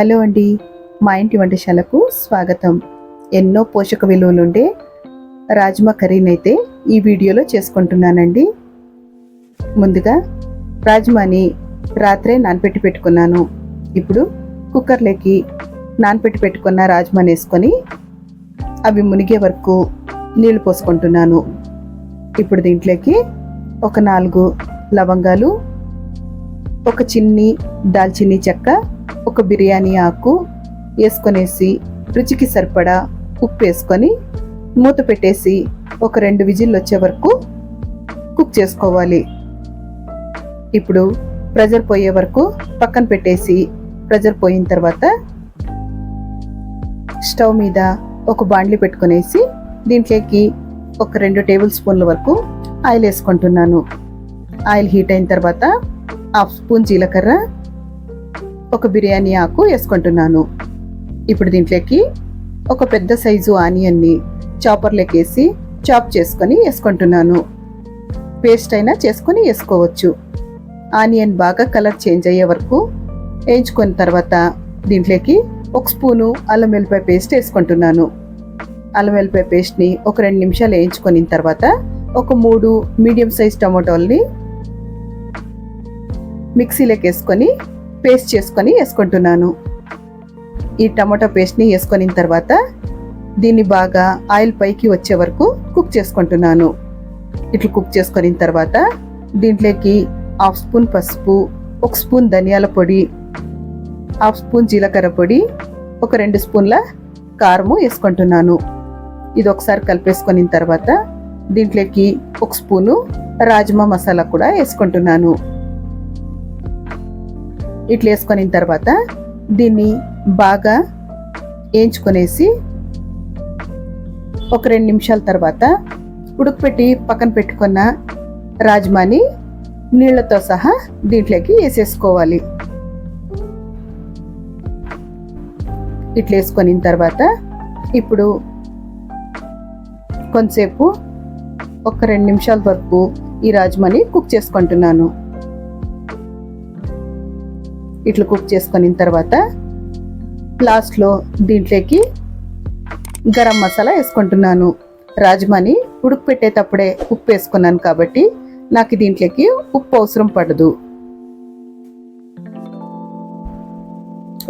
Hello అండి, మా ఇంటి వంటశాలకు స్వాగతం. ఎన్నో పోషక విలువలుండే రాజ్మా కర్రీనైతే ఈ వీడియోలో చేసుకుంటున్నానండి. ముందుగా రాజ్మాని రాత్రే నానపెట్టి పెట్టుకున్నాను. ఇప్పుడు కుక్కర్లోకి నానపెట్టి పెట్టుకున్న రాజ్మాని వేసుకొని అవి మునిగే వరకు నీళ్లు పోసుకుంటున్నాను. ఇప్పుడు దీంట్లోకి ఒక 4 లవంగాలు, ఒక చిన్ని దాల్చిని చెక్క, ఒక బిర్యానీ ఆకు వేసుకొనేసి రుచికి సరిపడా ఉప్పు వేసుకొని మూత పెట్టేసి ఒక 2 విజిల్లు వచ్చే వరకు కుక్ చేసుకోవాలి. ఇప్పుడు ప్రెజర్ పోయే వరకు పక్కన పెట్టేసి ప్రెజర్ పోయిన తర్వాత స్టవ్ మీద ఒక బాండ్లీ పెట్టుకునేసి దీంట్లోకి ఒక 2 టేబుల్ స్పూన్ల వరకు ఆయిల్ వేసుకుంటున్నాను. ఆయిల్ హీట్ అయిన తర్వాత 1/2 స్పూన్ జీలకర్ర, ఒక బిర్యానీ ఆకు వేసుకుంటున్నాను. ఇప్పుడు దీంట్లోకి ఒక పెద్ద సైజు ఆనియన్ని చాపర్లోకి వేసి చాప్ చేసుకొని వేసుకుంటున్నాను. పేస్ట్ అయినా చేసుకొని వేసుకోవచ్చు. ఆనియన్ బాగా కలర్ చేంజ్ అయ్యే వరకు వేయించుకున్న తర్వాత దీంట్లోకి 1 స్పూను అల్లం వెల్లిపాయ పేస్ట్ వేసుకుంటున్నాను. అల్లం వెల్లిపాయ పేస్ట్ని ఒక 2 నిమిషాలు వేయించుకున్న తర్వాత ఒక 3 మీడియం సైజ్ టమాటోల్ని మిక్సీలోకి వేసుకొని పేస్ట్ చేసుకొని వేసుకుంటున్నాను. ఈ టమాటో పేస్ట్ని వేసుకున్న తర్వాత దీన్ని బాగా ఆయిల్ పైకి వచ్చే వరకు కుక్ చేసుకుంటున్నాను. ఇట్లా కుక్ చేసుకున్న తర్వాత దీంట్లోకి 1/2 స్పూన్ పసుపు, 1 స్పూన్ ధనియాల పొడి, 1/2 స్పూన్ జీలకర్ర పొడి, ఒక 2 స్పూన్ల కారము వేసుకుంటున్నాను. ఇది ఒకసారి కలిపేసుకున్న తర్వాత దీంట్లోకి 1 స్పూను రాజ్మా మసాలా కూడా వేసుకుంటున్నాను. ఇట్లా వేసుకున్న తర్వాత దీన్ని బాగా వేయించుకొనేసి ఒక 2 నిమిషాల తర్వాత ఉడకపెట్టి పక్కన పెట్టుకున్న రాజ్మాని నీళ్లతో సహా దీంట్లోకి వేసేసుకోవాలి. ఇట్లా వేసుకున్న తర్వాత ఇప్పుడు కొంతసేపు ఒక 2 నిమిషాల వరకు ఈ రాజ్మాని కుక్ చేసుకుంటున్నాను. ఇట్లా కుక్ చేసుకున్న తర్వాత లాస్ట్లో దీంట్లోకి గరం మసాలా వేసుకుంటున్నాను. రాజ్మాని ఉడకపెట్టేటప్పుడే ఉప్పు వేసుకున్నాను కాబట్టి నాకు దీంట్లోకి ఉప్పు అవసరం పడదు.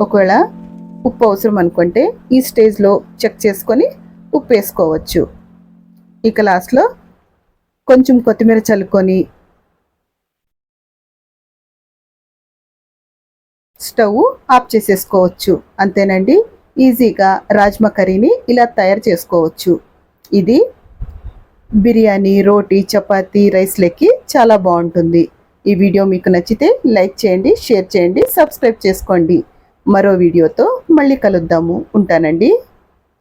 ఒకవేళ ఉప్పు అవసరం అనుకుంటే ఈ స్టేజ్లో చెక్ చేసుకొని ఉప్పు వేసుకోవచ్చు. ఇక లాస్ట్లో కొంచెం కొత్తిమీర చల్లుకొని స్టవ్ ఆఫ్ చేసేసుకోవచ్చు. అంతేనండి, ఈజీగా రాజ్మా కర్రీని ఇలా తయారు చేసుకోవచ్చు. ఇది బిర్యానీ, రోటీ, చపాతీ, రైస్లకి చాలా బాగుంటుంది. ఈ వీడియో మీకు నచ్చితే లైక్ చేయండి, షేర్ చేయండి, సబ్స్క్రైబ్ చేసుకోండి. మరో వీడియోతో మళ్ళీ కలుద్దాము. ఉంటానండి.